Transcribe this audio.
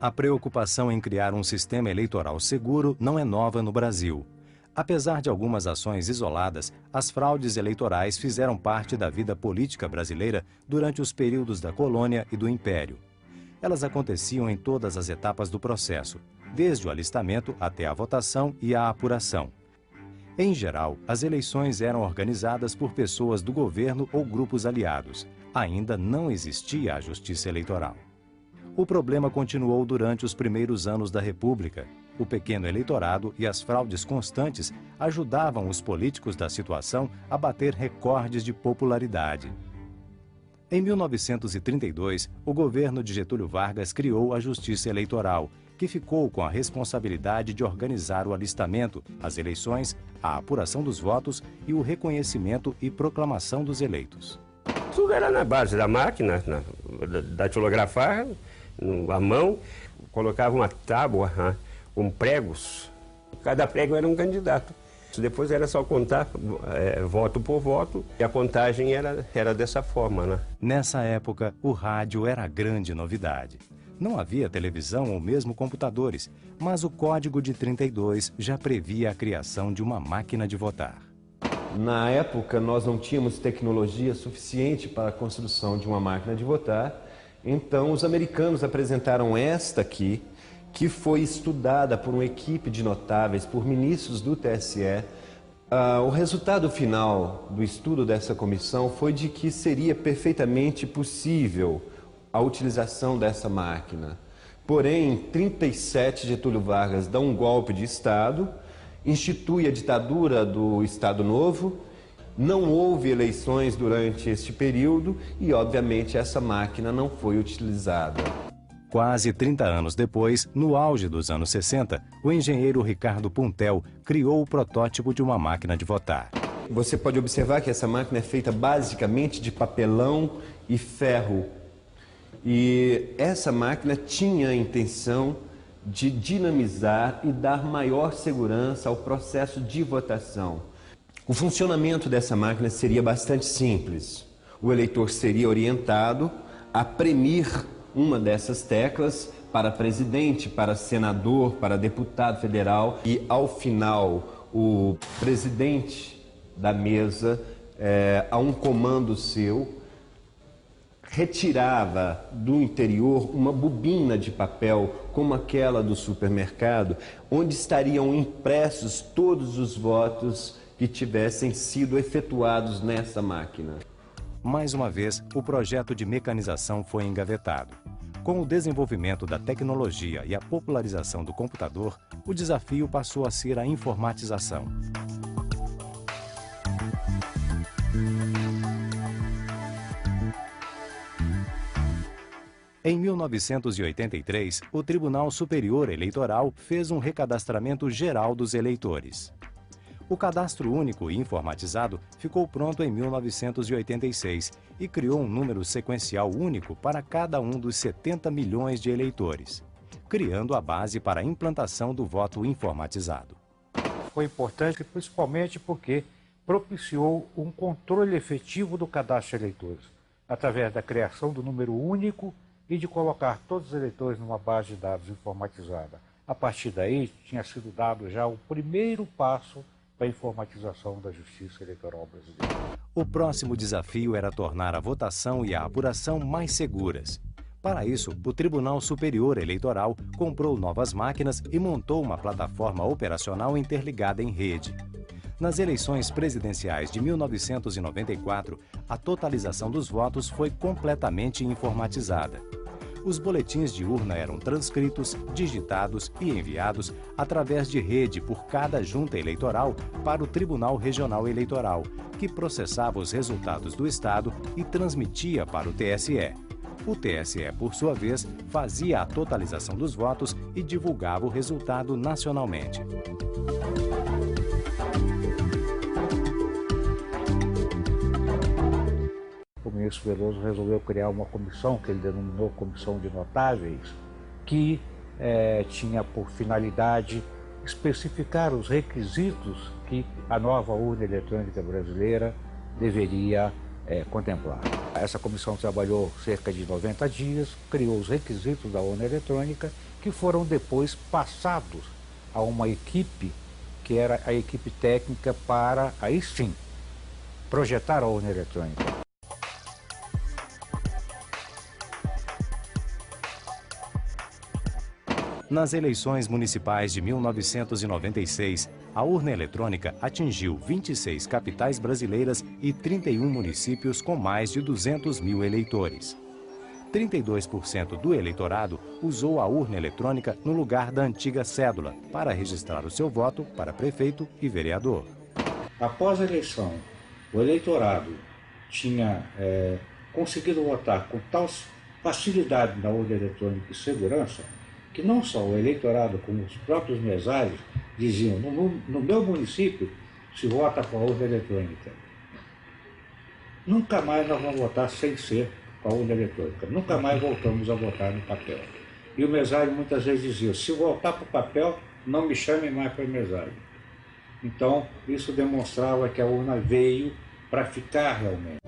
A preocupação em criar um sistema eleitoral seguro não é nova no Brasil. Apesar de algumas ações isoladas, as fraudes eleitorais fizeram parte da vida política brasileira durante os períodos da colônia e do Império. Elas aconteciam em todas as etapas do processo, desde o alistamento até a votação e a apuração. Em geral, as eleições eram organizadas por pessoas do governo ou grupos aliados. Ainda não existia a justiça eleitoral. O problema continuou durante os primeiros anos da República. O pequeno eleitorado e as fraudes constantes ajudavam os políticos da situação a bater recordes de popularidade. Em 1932, o governo de Getúlio Vargas criou a Justiça Eleitoral, que ficou com a responsabilidade de organizar o alistamento, as eleições, a apuração dos votos e o reconhecimento e proclamação dos eleitos. Tudo era na base da máquina, datilografar, à mão, colocava uma tábua com pregos. Cada prego era um candidato. Depois era só contar voto por voto e a contagem era dessa forma, né? Nessa época, o rádio era a grande novidade. Não havia televisão ou mesmo computadores, mas o Código de 32 já previa a criação de uma máquina de votar. Na época, nós não tínhamos tecnologia suficiente para a construção de uma máquina de votar, então os americanos apresentaram esta aqui, que foi estudada por uma equipe de notáveis, por ministros do TSE. O resultado final do estudo dessa comissão foi de que seria perfeitamente possível a utilização dessa máquina. Porém, em 1937, Getúlio Vargas dá um golpe de Estado, institui a ditadura do Estado Novo, não houve eleições durante este período e, obviamente, essa máquina não foi utilizada. Quase 30 anos depois, no auge dos anos 60, o engenheiro Ricardo Puntel criou o protótipo de uma máquina de votar. Você pode observar que essa máquina é feita basicamente de papelão e ferro. E essa máquina tinha a intenção de dinamizar e dar maior segurança ao processo de votação. O funcionamento dessa máquina seria bastante simples. O eleitor seria orientado a premir uma dessas teclas para presidente, para senador, para deputado federal e, ao final, o presidente da mesa, a um comando seu, retirava do interior uma bobina de papel, como aquela do supermercado, onde estariam impressos todos os votos que tivessem sido efetuados nessa máquina. Mais uma vez, o projeto de mecanização foi engavetado. Com o desenvolvimento da tecnologia e a popularização do computador, o desafio passou a ser a informatização. Em 1983, o Tribunal Superior Eleitoral fez um recadastramento geral dos eleitores. O Cadastro Único e Informatizado ficou pronto em 1986 e criou um número sequencial único para cada um dos 70 milhões de eleitores, criando a base para a implantação do voto informatizado. Foi importante principalmente porque propiciou um controle efetivo do cadastro de eleitores, através da criação do número único e de colocar todos os eleitores numa base de dados informatizada. A partir daí, tinha sido dado já o primeiro passo para a informatização da Justiça Eleitoral brasileira. O próximo desafio era tornar a votação e a apuração mais seguras. Para isso, o Tribunal Superior Eleitoral comprou novas máquinas e montou uma plataforma operacional interligada em rede. Nas eleições presidenciais de 1994, a totalização dos votos foi completamente informatizada. Os boletins de urna eram transcritos, digitados e enviados através de rede por cada junta eleitoral para o Tribunal Regional Eleitoral, que processava os resultados do Estado e transmitia para o TSE. O TSE, por sua vez, fazia a totalização dos votos e divulgava o resultado nacionalmente. O ministro Veloso resolveu criar uma comissão, que ele denominou Comissão de Notáveis, que tinha por finalidade especificar os requisitos que a nova urna eletrônica brasileira deveria contemplar. Essa comissão trabalhou cerca de 90 dias, criou os requisitos da urna eletrônica, que foram depois passados a uma equipe, que era a equipe técnica para, aí sim, projetar a urna eletrônica. Nas eleições municipais de 1996, a urna eletrônica atingiu 26 capitais brasileiras e 31 municípios com mais de 200 mil eleitores. 32% do eleitorado usou a urna eletrônica no lugar da antiga cédula para registrar o seu voto para prefeito e vereador. Após a eleição, o eleitorado tinha conseguido votar com tal facilidade na urna eletrônica e segurança, que não só o eleitorado, como os próprios mesários diziam: no meu município se vota com a urna eletrônica. Nunca mais nós vamos votar sem ser com a urna eletrônica. Nunca mais voltamos a votar no papel. E o mesário muitas vezes dizia: se voltar para o papel, não me chame mais para mesário. Então, isso demonstrava que a urna veio para ficar realmente.